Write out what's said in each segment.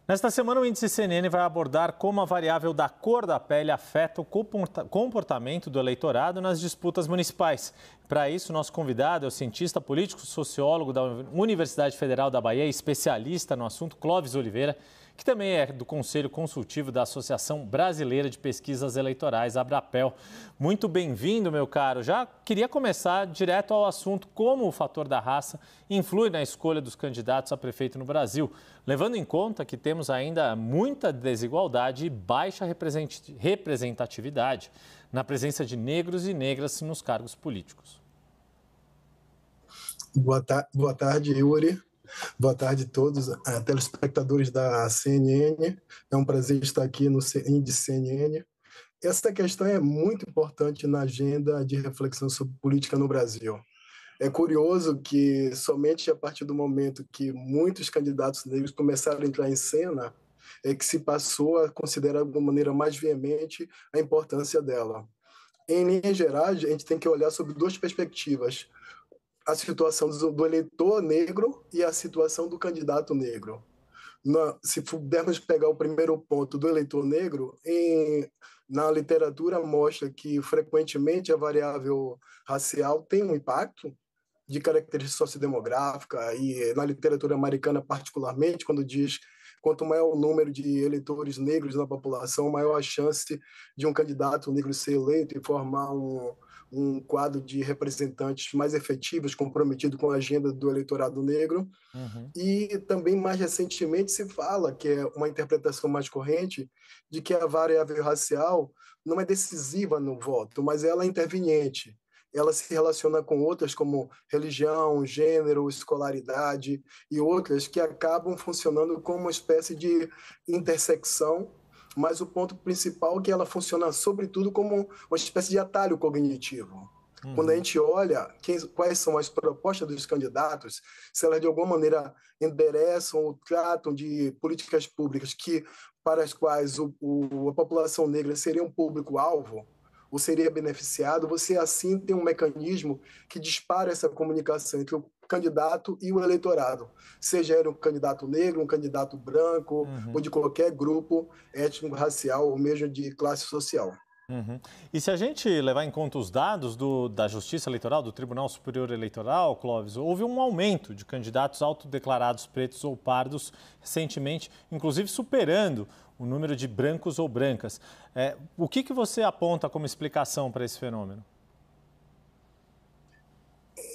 Nesta semana, o índice CNN vai abordar como a variável da cor da pele afeta o comportamento do eleitorado nas disputas municipais. Para isso, nosso convidado é o cientista político, sociólogo da Universidade Federal da Bahia, especialista no assunto, Clóvis Oliveira, que também é do Conselho Consultivo da Associação Brasileira de Pesquisas Eleitorais, Abrapel. Muito bem-vindo, meu caro. Já queria começar direto ao assunto, como o fator da raça influi na escolha dos candidatos a prefeito no Brasil, levando em conta que temos ainda muita desigualdade e baixa representatividade na presença de negros e negras nos cargos políticos. Boa tarde, Yuri. Boa tarde a todos, telespectadores da CNN. É um prazer estar aqui no Índice CNN. Essa questão é muito importante na agenda de reflexão sobre política no Brasil. É curioso que somente a partir do momento que muitos candidatos negros começaram a entrar em cena é que se passou a considerar de uma maneira mais veemente a importância dela. Em linhas gerais, a gente tem que olhar sobre duas perspectivas: a situação do eleitor negro e a situação do candidato negro. Se pudermos pegar o primeiro ponto do eleitor negro, na literatura mostra que frequentemente a variável racial tem um impacto de característica sociodemográfica, e na literatura americana particularmente, quando diz quanto maior o número de eleitores negros na população, maior a chance de um candidato negro ser eleito e formar um quadro de representantes mais efetivos, comprometido com a agenda do eleitorado negro. E também, mais recentemente, se fala, que é uma interpretação mais corrente, de que a variável racial não é decisiva no voto, mas ela é interveniente. Ela se relaciona com outras, como religião, gênero, escolaridade e outras, que acabam funcionando como uma espécie de intersecção, mas o ponto principal é que ela funciona, sobretudo, como uma espécie de atalho cognitivo. Quando a gente olha quais são as propostas dos candidatos, se elas de alguma maneira endereçam ou tratam de políticas públicas para as quais a população negra seria um público-alvo, ou seria beneficiado, você assim tem um mecanismo que dispara essa comunicação entre o candidato e o eleitorado, seja ele um candidato negro, um candidato branco, ou de qualquer grupo étnico-racial, ou mesmo de classe social. E se a gente levar em conta os dados da Justiça Eleitoral, do Tribunal Superior Eleitoral, Clóvis, houve um aumento de candidatos autodeclarados pretos ou pardos recentemente, inclusive superando o número de brancos ou brancas. O que você aponta como explicação para esse fenômeno?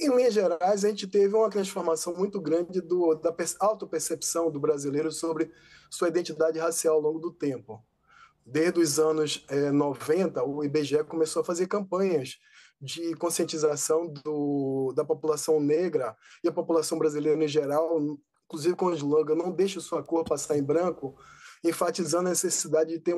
Em linhas gerais, a gente teve uma transformação muito grande da autopercepção do brasileiro sobre sua identidade racial ao longo do tempo. Desde os anos 90, o IBGE começou a fazer campanhas de conscientização da população negra e a população brasileira em geral, inclusive com o slogan "Não deixe sua cor passar em branco", enfatizando a necessidade de ter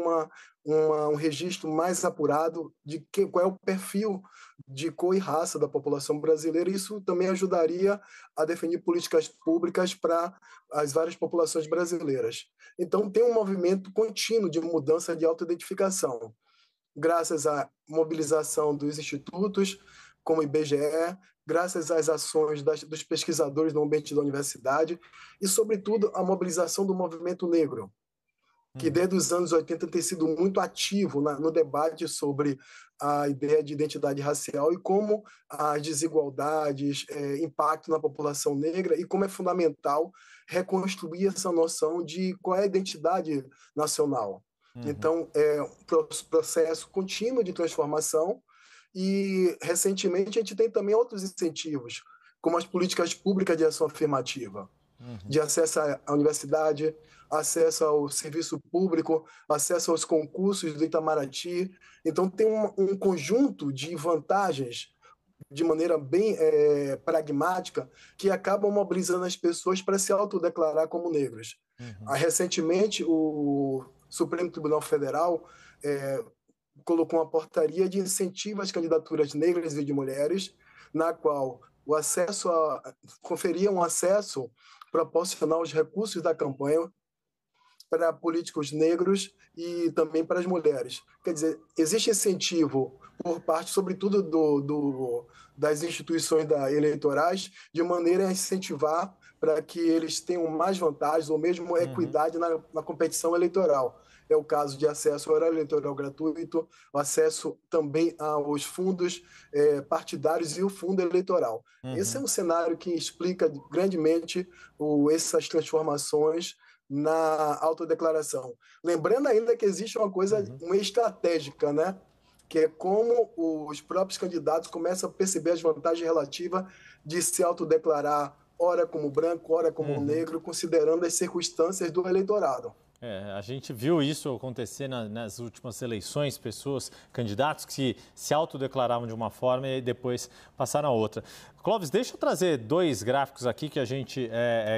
um registro mais apurado de qual é o perfil de cor e raça da população brasileira. Isso também ajudaria a definir políticas públicas para as várias populações brasileiras. Então, tem um movimento contínuo de mudança de autoidentificação, graças à mobilização dos institutos, como o IBGE, graças às ações dos pesquisadores no ambiente da universidade e, sobretudo, a mobilização do movimento negro, que desde os anos 80 tem sido muito ativo no debate sobre a ideia de identidade racial e como as desigualdades impactam na população negra e como é fundamental reconstruir essa noção de qual é a identidade nacional. Então, é um processo contínuo de transformação e, recentemente, a gente tem também outros incentivos, como as políticas públicas de ação afirmativa, de acesso à universidade, acesso ao serviço público, acesso aos concursos do Itamaraty. Então, tem um conjunto de vantagens, de maneira bem pragmática, que acabam mobilizando as pessoas para se autodeclarar como negros. Recentemente, o Supremo Tribunal Federal colocou uma portaria de incentivo às candidaturas negras e de mulheres, na qual conferia um acesso proporcional aos recursos da campanha, para políticos negros e também para as mulheres. Quer dizer, existe incentivo por parte, sobretudo, das instituições eleitorais, de maneira a incentivar para que eles tenham mais vantagens ou mesmo equidade na competição eleitoral. É o caso de acesso ao horário eleitoral gratuito, o acesso também aos fundos partidários e o fundo eleitoral. Esse é um cenário que explica grandemente essas transformações na autodeclaração. Lembrando ainda que existe uma estratégica, né? Que é como os próprios candidatos começam a perceber as vantagens relativas de se autodeclarar, ora como branco, ora como negro, considerando as circunstâncias do eleitorado. A gente viu isso acontecer nas últimas eleições, candidatos que se autodeclaravam de uma forma e depois passaram a outra. Clóvis, deixa eu trazer 2 gráficos aqui que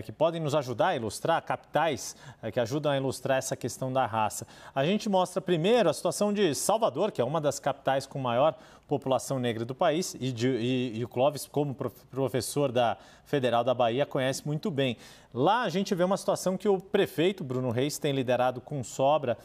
que podem nos ajudar a ilustrar, capitais que ajudam a ilustrar essa questão da raça. A gente mostra primeiro a situação de Salvador, que é uma das capitais com maior população negra do país, e o Clóvis, como professor da Federal da Bahia, conhece muito bem. Lá a gente vê uma situação que o prefeito Bruno Reis tem liderado com sobra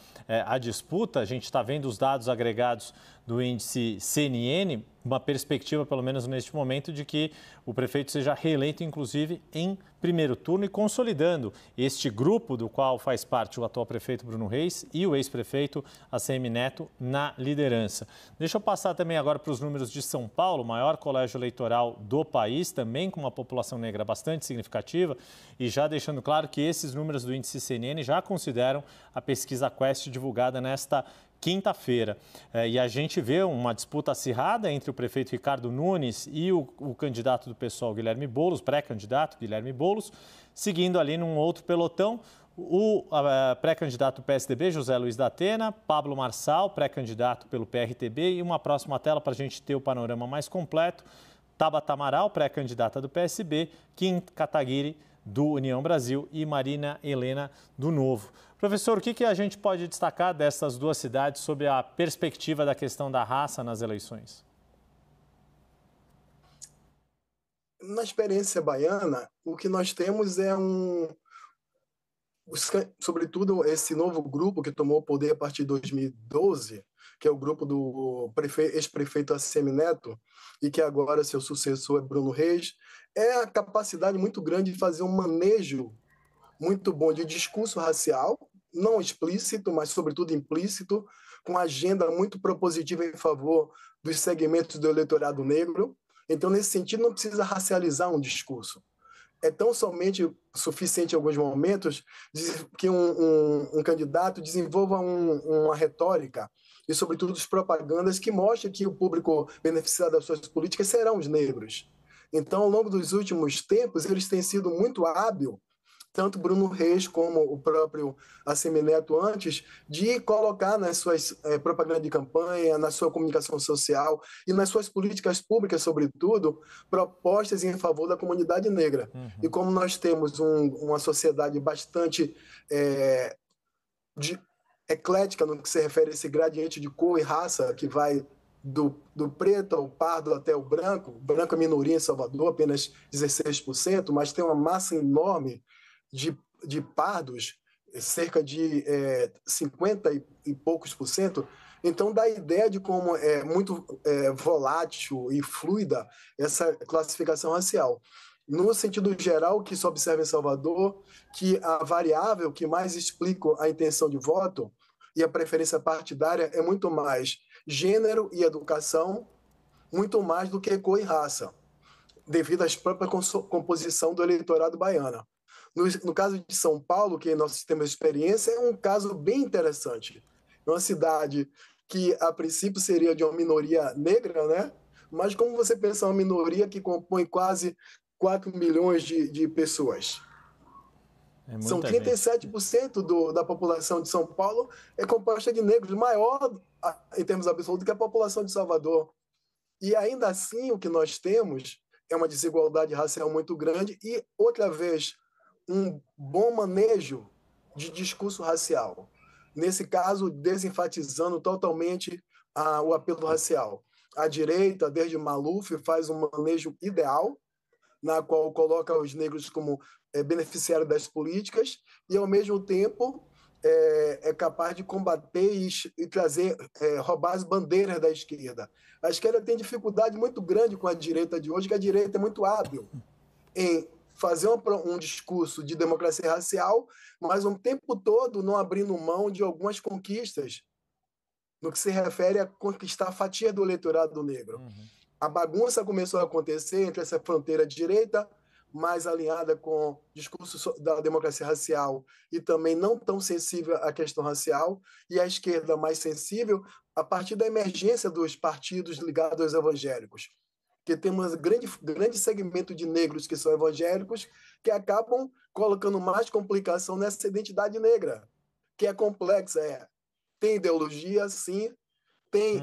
a disputa. A gente está vendo os dados agregados do índice CNN, uma perspectiva, pelo menos neste momento, de que o prefeito seja reeleito, inclusive, em primeiro turno e consolidando este grupo do qual faz parte o atual prefeito Bruno Reis e o ex-prefeito ACM Neto na liderança. Deixa eu passar também agora para os números de São Paulo, o maior colégio eleitoral do país, também com uma população negra bastante significativa, e já deixando claro que esses números do índice CNN já consideram a pesquisa Quest divulgada nesta quinta-feira. E a gente vê uma disputa acirrada entre o prefeito Ricardo Nunes e o candidato do PSOL, Guilherme Boulos, pré-candidato Guilherme Boulos, seguindo ali num outro pelotão, o pré-candidato do PSDB, José Luiz da Atena, Pablo Marçal, pré-candidato pelo PRTB, e uma próxima tela para a gente ter o panorama mais completo, Tabata Amaral, pré-candidata do PSB, Kim Kataguiri, do União Brasil, e Marina Helena, do Novo. Professor, o que a gente pode destacar dessas 2 cidades sobre a perspectiva da questão da raça nas eleições? Na experiência baiana, o que nós temos é sobretudo esse novo grupo que tomou o poder a partir de 2012, que é o grupo do ex-prefeito ACM Neto, e que agora seu sucessor é Bruno Reis, é a capacidade muito grande de fazer um manejo muito bom de discurso racial, não explícito, mas sobretudo implícito, com agenda muito propositiva em favor dos segmentos do eleitorado negro. Então, nesse sentido, não precisa racializar um discurso. É tão somente suficiente em alguns momentos que um candidato desenvolva uma retórica e, sobretudo, as propagandas que mostrem que o público beneficiado das suas políticas serão os negros. Então, ao longo dos últimos tempos, eles têm sido muito hábeis, tanto Bruno Reis como o próprio ACM Neto antes, de colocar nas suas propagandas de campanha, na sua comunicação social e nas suas políticas públicas, sobretudo, propostas em favor da comunidade negra. E como nós temos uma sociedade bastante eclética no que se refere a esse gradiente de cor e raça, que vai do preto ao pardo até o branco é minoria em Salvador, apenas 16%, mas tem uma massa enorme de pardos, cerca de 50 e poucos por cento. Então, dá a ideia de como é muito volátil e fluida essa classificação racial. No sentido geral, o que se observa em Salvador, que a variável que mais explica a intenção de voto e a preferência partidária é muito mais gênero e educação, muito mais do que cor e raça, devido à própria composição do eleitorado baiano. No caso de São Paulo, que nós temos experiência, é um caso bem interessante. É uma cidade que, a princípio, seria de uma minoria negra, né? Mas como você pensa uma minoria que compõe quase 4 milhões de pessoas? São 37% da população de São Paulo é composta de negros, maior em termos absolutos que a população de Salvador. E ainda assim, o que nós temos é uma desigualdade racial muito grande e, outra vez, um bom manejo de discurso racial. Nesse caso, desenfatizando totalmente o apelo racial. A direita, desde Maluf, faz um manejo ideal, na qual coloca os negros como beneficiários das políticas e, ao mesmo tempo, é capaz de combater e trazer, roubar as bandeiras da esquerda. A esquerda tem dificuldade muito grande com a direita de hoje, que a direita é muito hábil em fazer um discurso de democracia racial, mas o tempo todo não abrindo mão de algumas conquistas no que se refere a conquistar a fatia do eleitorado negro. A bagunça começou a acontecer entre essa fronteira de direita, mais alinhada com o discurso da democracia racial e também não tão sensível à questão racial, e a esquerda mais sensível a partir da emergência dos partidos ligados aos evangélicos, que tem um grande segmento de negros que são evangélicos que acabam colocando mais complicação nessa identidade negra, que é complexa. Tem ideologia, sim, tem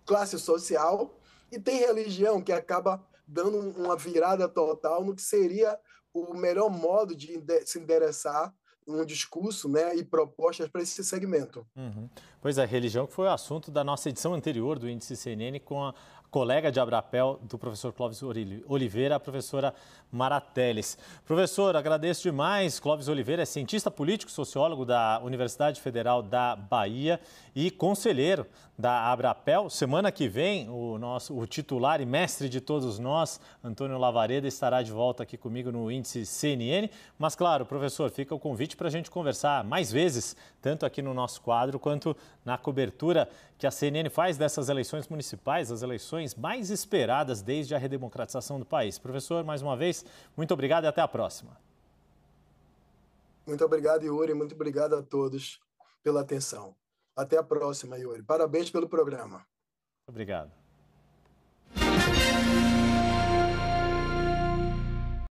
classe social e tem religião, que acaba dando uma virada total no que seria o melhor modo de se endereçar um discurso, né, e propostas para esse segmento. Pois é, religião que foi o assunto da nossa edição anterior do Índice CNN com a colega de Abrapel do professor Clóvis Oliveira, a professora Mara Teles. Professor, agradeço demais. Clóvis Oliveira é cientista político, sociólogo da Universidade Federal da Bahia e conselheiro da Abrapel. Semana que vem, o titular e mestre de todos nós, Antônio Lavareda, estará de volta aqui comigo no Índice CNN. Mas, claro, professor, fica o convite para a gente conversar mais vezes, tanto aqui no nosso quadro quanto na cobertura que a CNN faz dessas eleições municipais, as eleições mais esperadas desde a redemocratização do país. Professor, mais uma vez, muito obrigado e até a próxima. Muito obrigado, Yuri. Muito obrigado a todos pela atenção. Até a próxima, Yuri. Parabéns pelo programa. Obrigado.